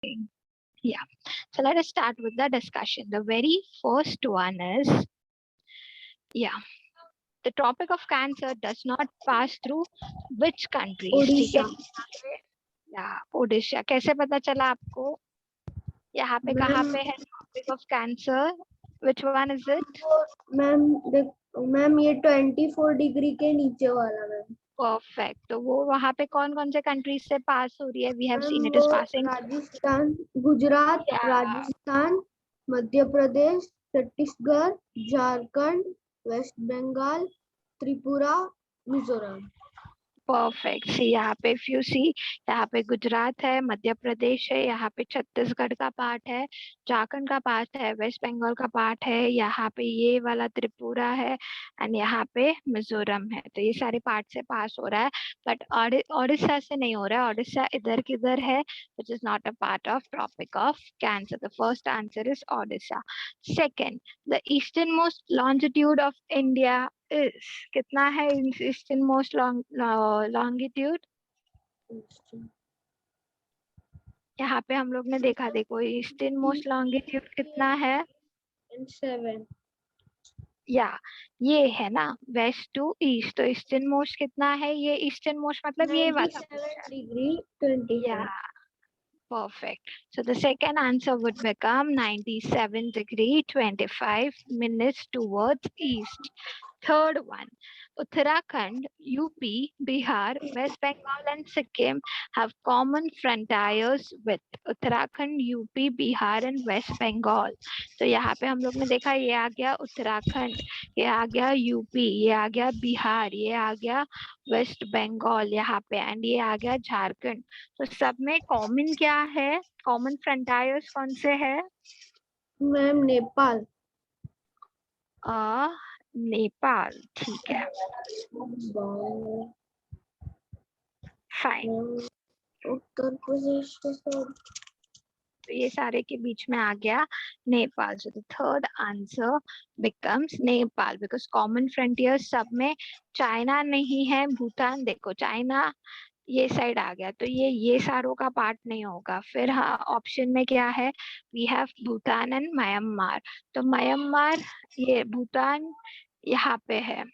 Yeah. So let us start with the discussion. The very first one is, the tropic of Cancer does not pass through which countries? ठीक है? ओडिशा. कैसे पता चला आपको? यहाँ पे कहाँ पे है tropic of Cancer? Which one is it? Ma'am ये 24 डिग्री के नीचे वाला मैम. Perfect. तो वो वहाँ पे कौन कौन से कंट्रीज से पास हो रही है? We have seen it is passing. Rajasthan, Gujarat, Rajasthan, Madhya Pradesh, Chhattisgarh, Jharkhand, West Bengal, Tripura, Mizoram. Perfect. See यहाँ पे if you see, यहाँ पे गुजरात है, मध्य प्रदेश है, यहाँ पे छत्तीसगढ़ का पार्ट है, झारखंड का पार्ट है, वेस्ट बंगाल का पार्ट है, यहाँ पे ये वाला त्रिपुरा है एंड यहाँ पे मिजोरम है. तो ये सारे पार्ट से पास हो रहा है, बट ओडिशा से नहीं हो रहा है. ओडिशा इधर किधर है, which is not a part of Tropic of Cancer. The first answer is Odisha. Second, the easternmost longitude of India is, कितना है ईस्टर्न मोस्ट लॉन्गिट्यूड? यहाँ पे हम लोग ने देखा, देखो ईस्टर्न मोस्ट लॉन्गिट्यूड कितना है? 7. या ये है ना वेस्ट टू ईस्ट. तो ईस्टर्न मोस्ट कितना है? ये ईस्टर्न मोस्ट मतलब ये वाला. 97 डिग्री 20. या perfect. So the second answer would become 97 degree 25 minutes towards east. Third one, Uttarakhand, UP, Bihar, West Bengal and Sikkim have common frontiers with Uttarakhand, UP, Bihar and West Bengal. तो यहाँ पे हम लोग ने देखा, ये आ गया उत्तराखंड, ये आ गया यूपी, ये आ गया बिहार, ये आ गया वेस्ट बंगाल यहाँ पे एंड ये आ गया झारखंड. तो सब में कॉमन क्या है? कॉमन फ्रंटायर्स कौन से है? मैम नेपाल. नेपाल. ठीक है, फाइन. उत्तर प्रदेश के सब. तो ये सारे के बीच में आ गया Nepal. So the third answer becomes Nepal because common frontier सब में. चाइना नहीं है, भूटान, देखो चाइना ये साइड आ गया, तो ये सारों का पार्ट नहीं होगा. फिर हाँ ऑप्शन में क्या है? We have Bhutan and Myanmar. तो म्यांमार, ये भूटान यहाँ पे है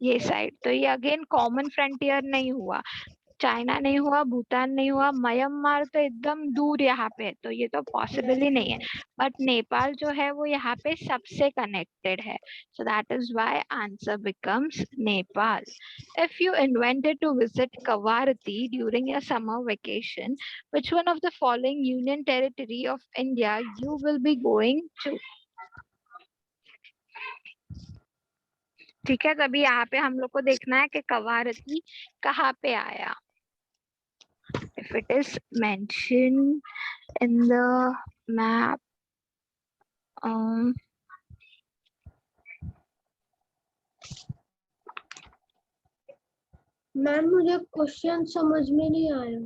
ये साइड, तो ये अगेन कॉमन फ्रंटियर नहीं हुआ. चाइना नहीं हुआ, भूटान नहीं हुआ, म्यांमार तो एकदम दूर यहाँ पे, तो ये तो पॉसिबल ही नहीं है. बट नेपाल जो है वो यहाँ पे सबसे कनेक्टेड है. So that is why answer becomes Nepal. If you invented to visit Kavaratti during your summer vacation, which one of the following union territory of India you will be going to? ठीक है, तो अभी यहाँ पे हम लोग को देखना है कि कवारती कहाँ पे आया. If it is mentioned in the map, ma'am मुझे क्वेश्चन समझ में नहीं आया.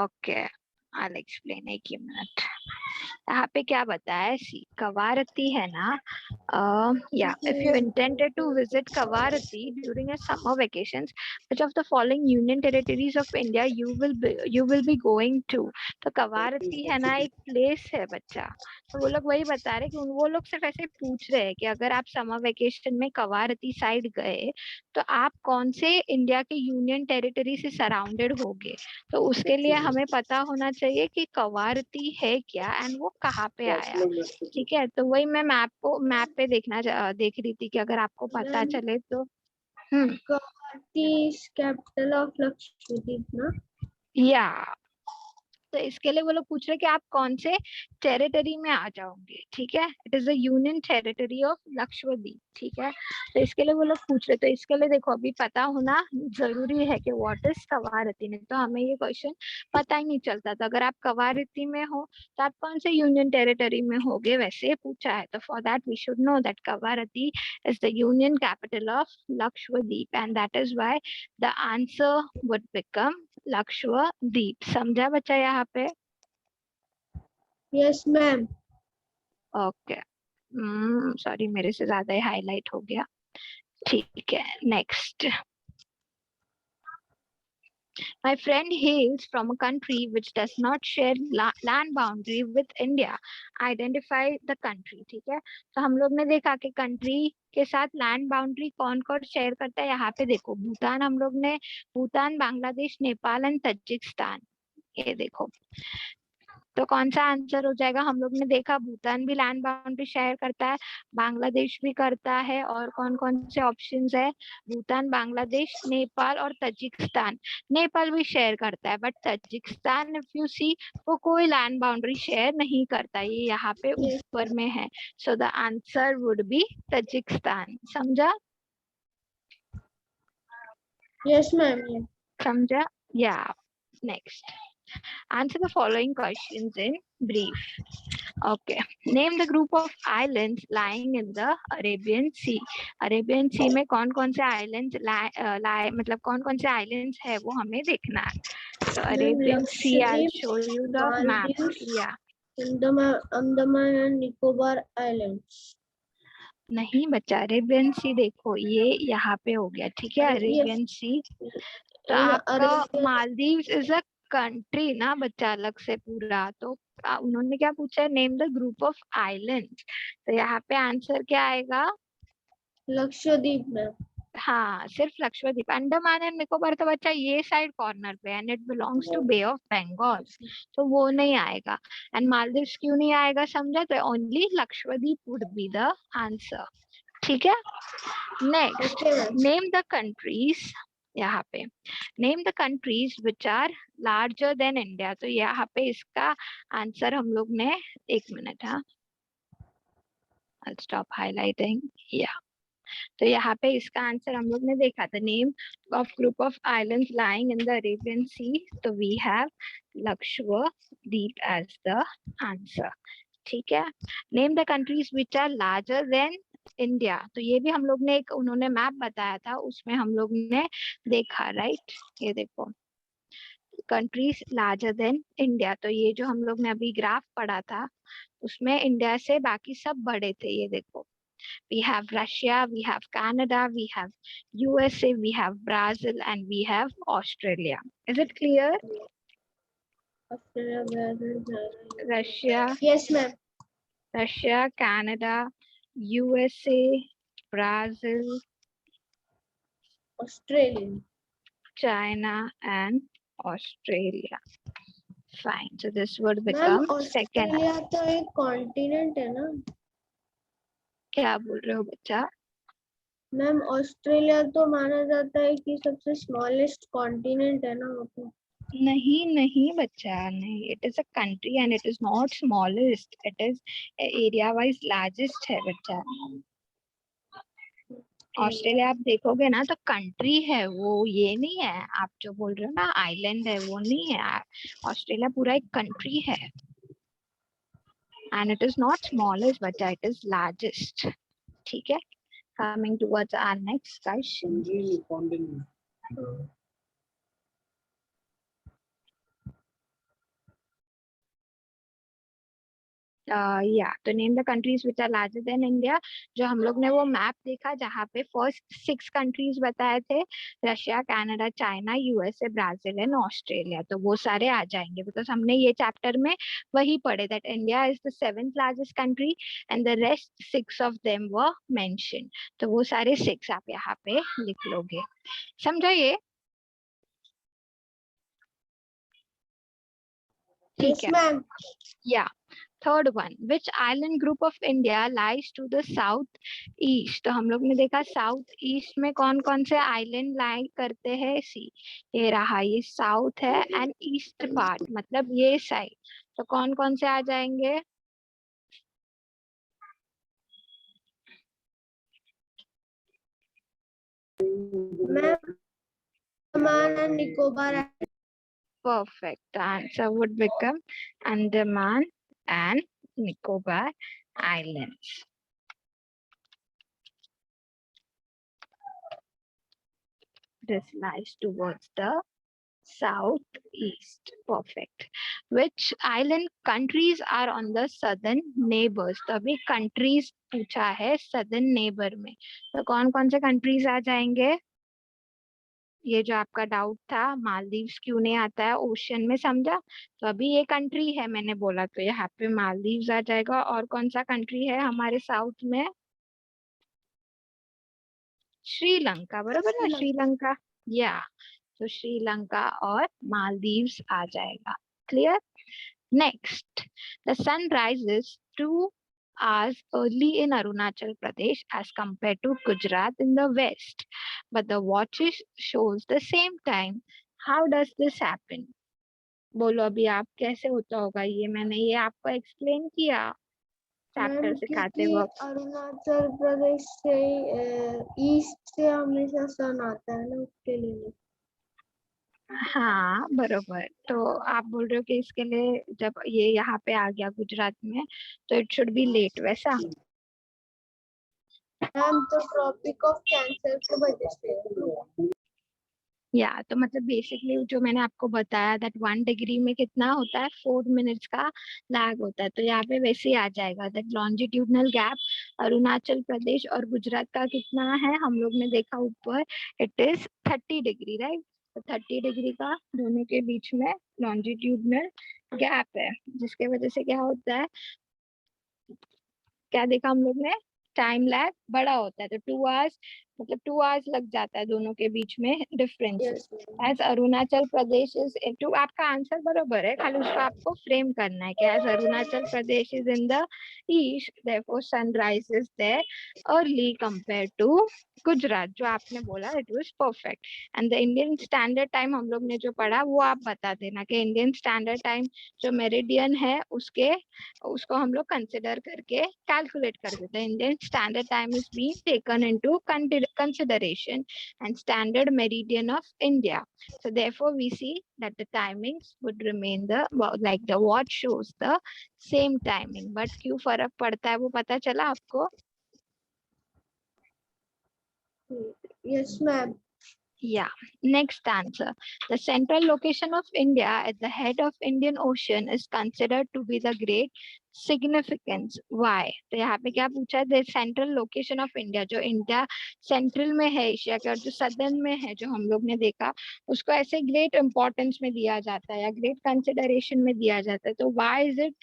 okay, I'll explain. एक मिनट. यहाँ पे क्या बताया? सी कवारती है ना. If you intended to visit Kavaratti during a summer vacations, which of the following union territories of India you will be going to? तो कवारती है ना एक प्लेस है बच्चा. तो वो लोग वही बता रहे कि वो लोग सिर्फ ऐसे पूछ रहे हैं कि अगर आप समर वेकेशन में कवारती साइड गए तो आप कौन से इंडिया के यूनियन टेरिटरी से सराउंडेड होगे. तो उसके लिए हमें पता होना चाहिए कि कवारती है क्या एंड वो कहाँ पे आया. ठीक है, तो वही मैं मैप पे देख रही थी कि अगर आपको पता चले तो. Kavaratti is capital of Lakshadweep ना. या तो इसके लिए वो लोग पूछ रहे कि आप कौन से टेरिटरी में आ जाओगे. ठीक है, it is the union territory of Lakshadweep. ठीक है, तो इसके लिए वो लोग पूछ रहे. तो इसके लिए देखो अभी पता होना जरूरी है कि व्हाट इज कवारती. नहीं तो हमें ये क्वेश्चन पता ही नहीं चलता. तो अगर आप कवारती में हो तो आप कौन से यूनियन टेरिटरी में होगे, वैसे पूछा है. तो for that we should know that Kavaratti is the union capital of Lakshadweep and that is why the answer would become Lakshadweep. समझा बच्चा यहाँ पे? Yes ma'am. ओके, सॉरी मेरे से ज्यादा ही हाईलाइट हो गया. ठीक है, next. My friend hails from a country which does not share land boundary with India. Identify the country. ठीक है, तो हम लोग ने देखा कि कंट्री के साथ लैंड बाउंड्री कौन कौन शेयर करता है। यहाँ पे देखो भूटान, हम लोग ने भूटान, बांग्लादेश, नेपाल एंड ताजिकिस्तान, ये देखो। तो कौन सा आंसर हो जाएगा? हम लोग ने देखा भूटान भी लैंड बाउंड्री शेयर करता है, बांग्लादेश भी करता है, और कौन कौन से ऑप्शंस है? भूटान, बांग्लादेश, नेपाल और ताजिकिस्तान। नेपाल भी शेयर करता है, but Tajikistan if you see वो कोई लैंड बाउंड्री शेयर नहीं करता, ये यहाँ पे ऊपर में है। So the answer would be Tajikistan. समझा? Yes ma'am. समझा? या next, answer the following questions in brief. Okay, name the group of islands lying in the Arabian Sea. Arabian Sea में कौन कौन से islands मतलब कौन कौन से islands है वो हमें देखना है। So Arabian Sea, I'll show you the map. Yeah. Andaman and Nicobar islands. नहीं बच्चा, अरेबियन सी देखो ये यहाँ पे हो गया, ठीक है, अरेबियन सी। तो आपका मालदीव्स इज अ कंट्री ना बच्चा, अलग से पूरा। तो उन्होंने क्या पूछा है? Name the group of islands. तो यहाँ पे आंसर क्या आएगा? लक्षद्वीप में। हाँ, सिर्फ लक्षद्वीप। अंडमान एंड निकोबार तो बच्चा ये साइड कॉर्नर पे, and it belongs to Bay of Bengal, तो वो नहीं आएगा। एंड मालदीव्स क्यों नहीं आएगा? समझा? तो only Lakshadweep would be the answer. ठीक है, नेक्स्ट, नेम द कंट्रीज। यहाँ पे name the countries which are larger than India. तो यहाँ पे इसका आंसर हम लोग ने, एक मिनट, हाँ, I'll stop highlighting. Yeah. तो यहाँ पे इसका आंसर हम लोग ने देखा था, name of group of islands lying in the Arabian sea. तो we have Lakshadweep as the answer. ठीक है, name the countries which are larger than India. तो ये भी हम लोग ने एक, उन्होंने मैप बताया था, उसमें हम लोग ने देखा, राइट? ये देखो, कंट्रीज लार्जर देन इंडिया। तो ये जो हम लोग ने अभी ग्राफ पढ़ा था उसमें इंडिया से बाकी सब बड़े थे। ये देखो, we have Russia, we have Canada, we have USA, we have Brazil, and we have Australia. Is it clear? Russia, yes ma'am. Russia, Canada, USA, Brazil, Australia, China, and Australia. Fine. So this would become second. Australia तो एक continent है ना? क्या बोल रहे हो बच्चा? Ma'am Australia तो माना जाता है कि सबसे स्मॉलेस्ट कॉन्टिनेंट है ना वो तो। नहीं नहीं बच्चा, नहीं, it is a country and it is not smallest, it is area wise largest है बच्चा। ऑस्ट्रेलिया आप देखोगे ना तो कंट्री है वो, ये नहीं है आप जो बोल रहे हो ना आइलैंड है, वो नहीं है। ऑस्ट्रेलिया पूरा एक कंट्री है and it is not smallest बच्चा, इट इज लार्जेस्ट। ठीक है, coming towards our next question. तो name the countries which are larger than India. जो हम लोग ने वो मैप देखा जहाँ पे फर्स्ट 6 कंट्रीज बताए थे, Russia, Canada, China, USA, Brazil and Australia, तो वो सारे आ जाएंगे बिकॉज हमने ये चैप्टर में वही पढ़े that India is the 7th largest country and the rest 6 of them were mention. तो वो सारे 6 आप यहाँ पे लिख लोगे। समझा ये? ठीक है, या third one, which island group of India lies to the south east. तो हम लोग ने देखा साउथ ईस्ट में कौन कौन से आइलैंड लाई करते हैं। सी, ये रहा, ये साउथ है एंड ईस्ट पार्ट मतलब ये साइड, तो कौन कौन से आ जाएंगे? Andaman and Nicobar. Perfect. The answer would become Andaman and Nicobar Islands. This lies towards the southeast. Perfect. Which island countries are on the southern neighbors? तो अभी countries पूछा है southern neighbor में, तो कौन कौन से countries आ जाएंगे? ये जो आपका डाउट था मालदीव्स क्यों नहीं आता है ओशन में, समझा? तो अभी ये कंट्री है मैंने बोला, तो यहाँ पे मालदीव्स आ जाएगा। और कौन सा कंट्री है हमारे साउथ में? श्रीलंका, बरोबर ना, श्रीलंका। श्रीलंका। या तो श्रीलंका और मालदीव्स आ जाएगा। Clear? Next, the sun rises 2 hours early in Arunachal Pradesh as compared to Gujarat in the west, but the watches shows the same time. How does this happen? बोलो अभी आप, कैसे होता होगा ये? मैंने ये आपको एक्सप्लेन किया मैम चैप्टर सिखाते क्योंकि वक्त। अरुणाचल प्रदेश से ईस्ट से हमेशा सन आता है ना, उसके लिए। हाँ बरोबर, तो आप बोल रहे हो कि इसके लिए जब ये यहाँ पे आ गया गुजरात में तो इट शुड बी लेट, वैसा? मैम तो ट्रॉपिक ऑफ कैंसर की वजह से। या तो मतलब बेसिकली जो मैंने आपको बताया दैट 1 डिग्री में कितना होता है, 4 मिनट्स का लैग होता है, तो यहाँ पे वैसे ही आ जाएगा that longitudinal gap Arunachal Pradesh और गुजरात का कितना है, हम लोग ने देखा ऊपर, इट इज 30 डिग्री, राइट? तो 30 डिग्री का दोनों के बीच में लॉन्जिट्यूडनल गैप है, जिसके वजह से क्या होता है, क्या देखा हम लोग ने, टाइम लैग बड़ा होता है। तो 2 आवर्स, मतलब 2 आवर्स लग जाता है दोनों के बीच में differences. Yes ma'am. As Arunachal Pradesh is to, आपका आंसर बरोबर है, खाली उसको आपको फ्रेम करना है कि as Arunachal Pradesh is in the east therefore sun rises there early compare to Gujarat, जो आपने बोला it was perfect. And the Indian standard time हम लोग ने जो पढ़ा वो आप बता देना कि इंडियन स्टैंडर्ड टाइम जो मेरिडियन है उसके, उसको हम लोग कंसिडर करके कैलकुलेट कर देते हैं। Indian standard time is being taken into consideration and standard meridian of India. So therefore we see that the timings would remain the, like the watch shows the same timing, but क्यों फर्क पड़ता है वो पता चला आपको? Yes ma'am. Yeah. Next answer. The central location of India at the head of Indian Ocean is considered to be the great significance. Why? तो यहाँ पे क्या पूछा है? The central location of India, जो इंडिया सेंट्रल में है Asia के और जो सदर्न में है, जो हम लोग ने देखा, उसको ऐसे ग्रेट इंपॉर्टेंस में दिया जाता है या ग्रेट कंसिडरेशन में दिया जाता है। तो why is it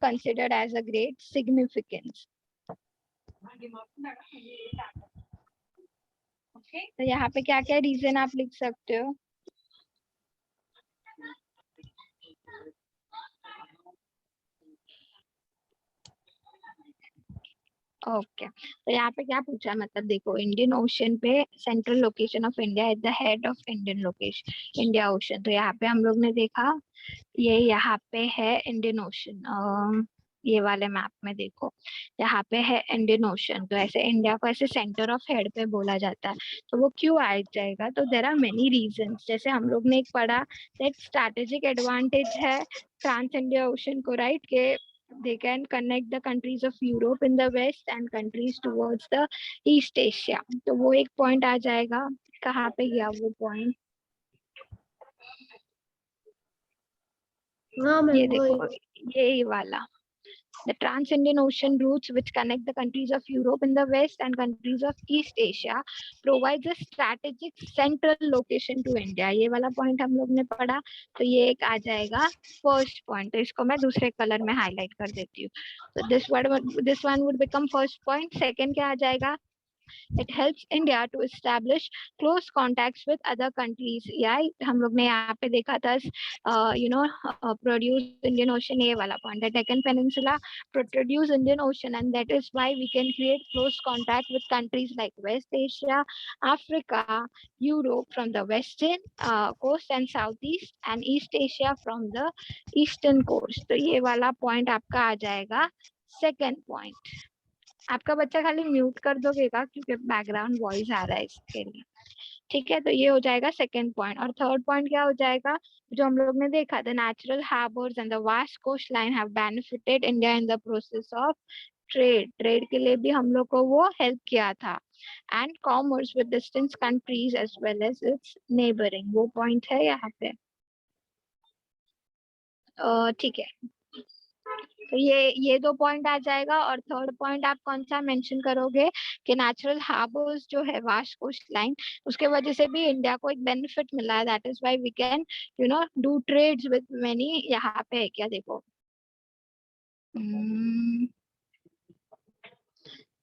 considered as a great significance? तो यहाँ पे क्या क्या रीजन आप लिख सकते हो? ओके, तो यहाँ पे क्या पूछा, मतलब देखो इंडियन ओशन पे central location of India at the head of Indian location India ocean, तो यहाँ पे हम लोग ने देखा ये यहाँ पे है इंडियन ओशन, ये वाले मैप में देखो यहाँ पे है इंडियन ओशन, तो ऐसे इंडिया को ऐसे सेंटर ऑफ हेड पे बोला जाता है। तो वो क्यों आ जाएगा? तो देर आर मेनी रीजंस, जैसे हम लोग ने एक पढ़ा दैट स्ट्रैटेजिक एडवांटेज है ट्रांस इंडिया ओशन को, राइट? के they can connect the countries of Europe in the west and countries towards the East Asia, तो वो एक पॉइंट आ जाएगा। कहाँ पे गया वो पॉइंट? हाँ ये मैम वही। देखो, ये वाला, the trans-Indian ocean routes which connect the countries of Europe in the west and countries of East Asia provides a strategic central location to India, ये वाला पॉइंट हम लोग ने पढ़ा, तो ये एक आ जाएगा फर्स्ट पॉइंट। तो इसको मैं दूसरे कलर में हाईलाइट कर देती हूँ, तो this one would become first point। Second क्या आ जाएगा? It helps India to establish close contacts with other countries। या हम लोग ने यहाँ पे देखा था produce Indian Ocean, ये वाला point, the Deccan Peninsula produce Indian Ocean, and that is why we can create close contact with countries like West Asia, Africa, Europe from the western coast and southeast, and East Asia from the eastern coast। तो ये वाला point आपका आ जाएगा second point. आपका बच्चा खाली mute कर दोगेगा क्योंकि बैकग्राउंड वॉइस आ रहा है इसके लिए, ठीक है? तो ये हो जाएगा सेकंड पॉइंट। और थर्ड पॉइंट क्या हो जाएगा, जो हम लोग ने देखा, the natural harbours and the vast coast line have benefited India in the process of trade, trade के लिए भी हम लोग को वो हेल्प किया था, and commerce with distance countries as well as its neighbouring, वो पॉइंट है यहाँ पे। ठीक है, तो ये 2 पॉइंट आ जाएगा। और थर्ड पॉइंट आप कौन सा मेंशन करोगे कि नेचुरल हार्बर्स जो है वास्ट कोस्ट लाइन, उसके वजह से भी इंडिया को एक बेनिफिट मिला है, that is why we can do trades with many. यहाँ पे है क्या, देखो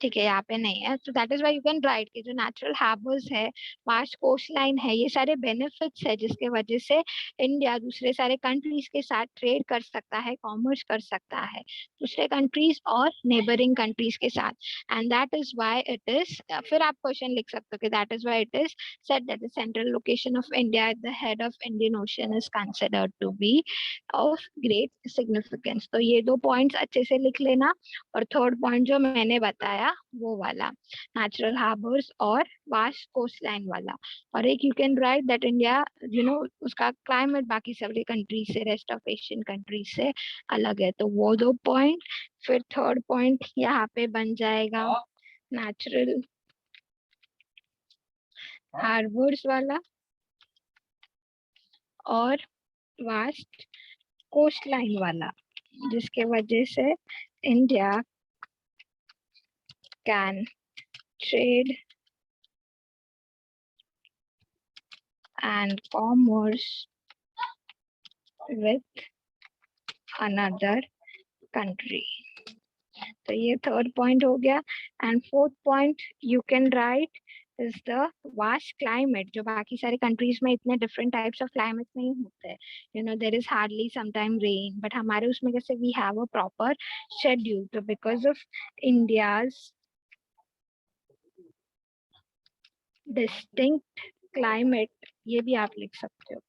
ठीक है, यहाँ पे नहीं है, तो that is why you can write कि जो नेचुरल हार्बर्स है, वास्ट कोस्ट लाइन है, ये सारे बेनिफिट्स है जिसके वजह से इंडिया दूसरे सारे कंट्रीज के साथ ट्रेड कर सकता है, कॉमर्स कर सकता है दूसरे कंट्रीज और नेबरिंग कंट्रीज के साथ। And that is why it is, फिर आप क्वेश्चन लिख सकते हो कि that is why it is said that the central location of India at the head of Indian ocean is considered to be of great significance. तो ये 2 points अच्छे से लिख लेना। और थर्ड पॉइंट जो मैंने बताया वो वाला, नेचुरल हार्बर्स और वास्ट कोस्ट लाइन वाला। और एक you can write that India उसका क्लाइमेट बाकी सभी कंट्रीज से, रेस्ट ऑफ एशियन कंट्रीज से अलग है। तो वो 2 पॉइंट। फिर थर्ड पॉइंट यहाँ पे बन जाएगा नेचुरल हार्बर्स वाला और वास्ट कोस्ट लाइन वाला, जिसके वजह से India can trade and commerce with another country। तो ये थर्ड पॉइंट हो गया। And fourth point you can write is the vast climate. जो बाकी सारे कंट्रीज में इतने डिफरेंट टाइप्स ऑफ क्लाइमेट नहीं होते, there is hardly some time rain, but हमारे उसमें कैसे we have a proper schedule. तो because of India's distinct climate, ये भी आप लिख सकते हो,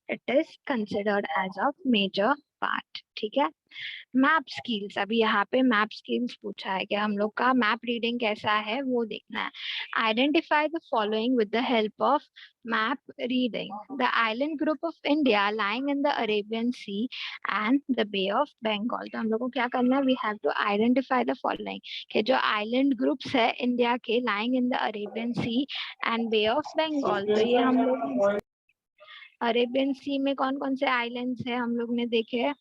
it is considered as a major part। ठीक है। मैप स्किल्स, अभी यहाँ पे मैप स्किल्स पूछा है कि हम लोग का मैप रीडिंग कैसा है वो देखना है। Identify the following with the help of map reading. The island group of India lying in the Arabian sea and the bay of Bengal. तो हम लोग को क्या करना है, we have to identify the following कि जो आइलैंड ग्रुप्स है इंडिया के lying in the Arabian sea and bay of Bengal. तो ये हम लोग अरेबियन सी में कौन कौन से आइलैंड्स है हम लोग ने देखे हैं।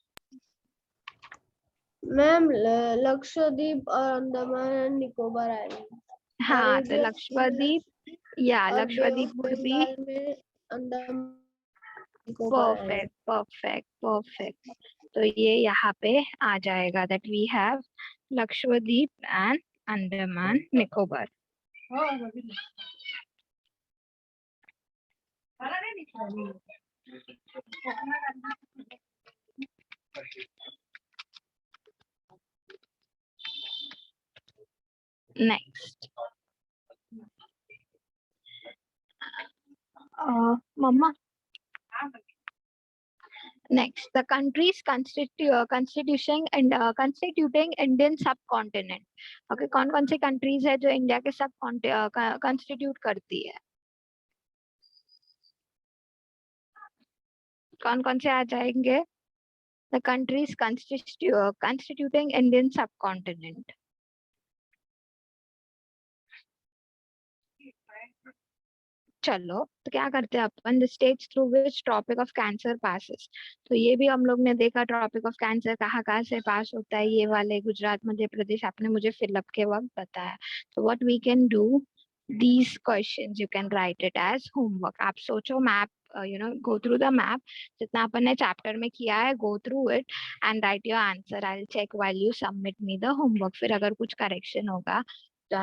मैम लक्षद्वीप और अंडमान एंड निकोबार आइलैंड। हाँ, तो लक्षद्वीप या और bay of Lakshadweep would be Bengal में Andaman Nicobar island. perfect, perfect, perfect। तो ये यहाँ पे आ जाएगा that we have Lakshadweep and Andaman Nicobar. Next, Mama. Next, the countries constituting and constituting Indian subcontinent। Okay, कौन कौन सी countries है जो इंडिया के सब constitute करती है, कौन कौन से आ जाएंगे। The countries constituting Indian subcontinent। चलो, तो क्या करते हैं अपन, the states through which tropic of cancer passes. तो ये भी हम लोग ने देखा ट्रॉपिक ऑफ कैंसर कहाँ कहाँ से पास होता है, ये वाले गुजरात मध्य प्रदेश आपने मुझे फिलअप के वक्त बताया। तो what we can do, these questions you can write it as homework। आप सोचो map, go through the map, जितना अपन ने चैप्टर में किया है, go through it and write your answer। I'll check while you submit me the homework। फिर अगर कुछ करेक्शन होगा तो